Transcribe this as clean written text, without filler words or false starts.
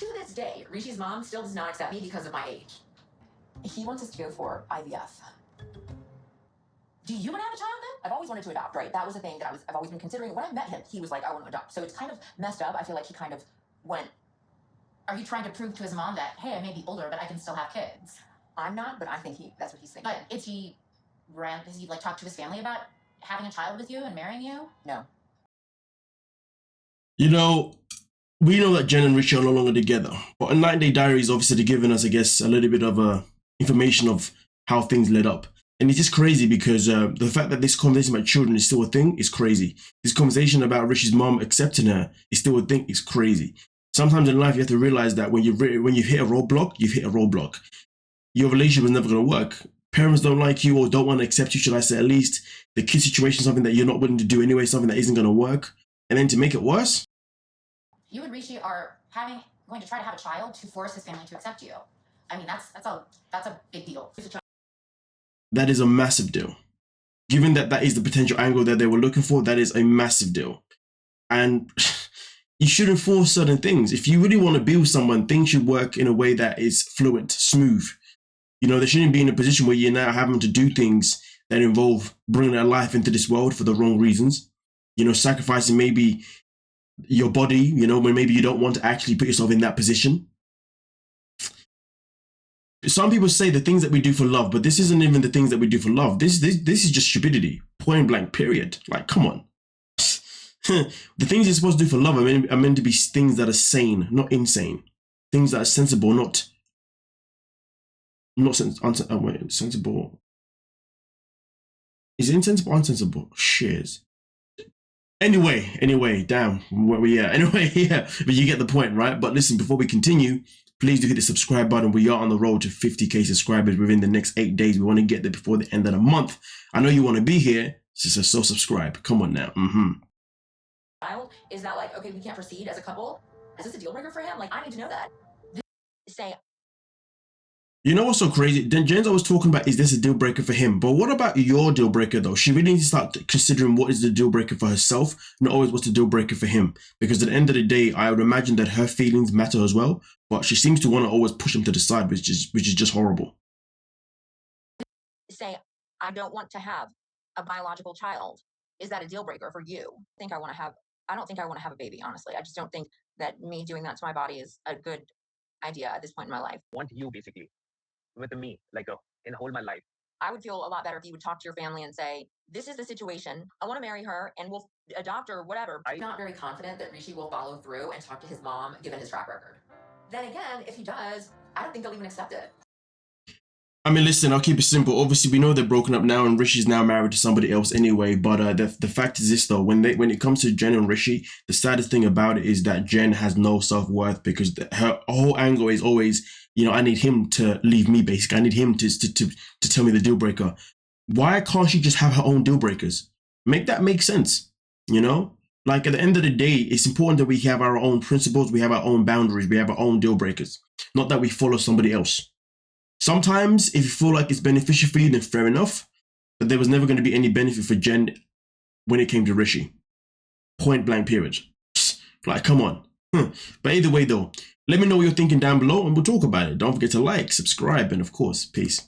To this day, Rishi's mom still does not accept me because of my age. He wants us to go for IVF. Do you want to have a child then? I've always wanted to adopt, right? That was a thing that I've always been considering. When I met him, he was like, I want to adopt. So it's kind of messed up. I feel like he kind of went. Are you trying to prove to his mom that, hey, I may be older, but I can still have kids? I'm not, but I think that's what he's thinking. But has he like talked to his family about having a child with you and marrying you? No. You know, we know that Jen and Rishi are no longer together, but in 90 Day Diaries, obviously, they're giving us, I guess, a little bit of information of how things led up. And it's just crazy because the fact that this conversation about children is still a thing is crazy. This conversation about Rishi's mom accepting her is still a thing is crazy. Sometimes in life, you have to realize that when you hit a roadblock, you've hit a roadblock. Your relationship is never going to work. Parents don't like you or don't want to accept you, should I say, at least. The kid situation is something that you're not willing to do anyway, something that isn't going to work. And then to make it worse, you and Rishi are going to try to have a child to force his family to accept you. I mean, that's a big deal. That is a massive deal. Given that that is the potential angle that they were looking for, that is a massive deal. And you shouldn't force certain things. If you really want to be with someone, things should work in a way that is fluent, smooth. You know, they shouldn't be in a position where you're now having to do things that involve bringing their life into this world for the wrong reasons. You know, sacrificing maybe your body, you know, when maybe you don't want to actually put yourself in that position. Some people say the things that we do for love, but this isn't even the things that we do for love. This is just stupidity, point blank, period. Like, come on. The things you're supposed to do for love are meant to be things that are sane, not insane. Things that are sensible, sensible. Is it insensible or unsensible? Shares. Anyway, damn, where we at? Anyway, yeah, but you get the point, right? But listen, before we continue, please do hit the subscribe button. We are on the road to 50k subscribers within the next 8 days. We want to get there before the end of the month. I know you want to be here, so subscribe. Come on now. Is that like, okay, we can't proceed as a couple? Is this a deal breaker for him? Like, I need to know that. You know what's so crazy? Jen's always talking about, is this a deal breaker for him? But what about your deal breaker though? She really needs to start considering what is the deal breaker for herself, not always what's the deal breaker for him. Because at the end of the day, I would imagine that her feelings matter as well, but she seems to want to always push him to the side, which is just horrible. Say, I don't want to have a biological child. Is that a deal breaker for you? I don't think I want to have a baby, honestly. I just don't think that me doing that to my body is a good idea at this point in my life. Want you basically with me, like in whole my life. I would feel a lot better if you would talk to your family and say, this is the situation. I want to marry her and we'll adopt her, whatever. I'm not very confident that Rishi will follow through and talk to his mom, given his track record. Then again, if he does, I don't think they'll even accept it. I mean, listen, I'll keep it simple. Obviously, we know they're broken up now and Rishi's now married to somebody else anyway. But the fact is this, though, when it comes to Jen and Rishi, the saddest thing about it is that Jen has no self-worth because her whole angle is always, you know, I need him to leave me, basically. I need him to tell me the deal breaker. Why can't she just have her own deal breakers? Make that make sense, you know? Like, at the end of the day, it's important that we have our own principles, we have our own boundaries, we have our own deal breakers. Not that we follow somebody else. Sometimes, if you feel like it's beneficial for you, then fair enough. But there was never going to be any benefit for Jen when it came to Rishi. Point blank, period. Like, come on. But either way, though, let me know what you're thinking down below and we'll talk about it. Don't forget to like, subscribe, and of course, peace.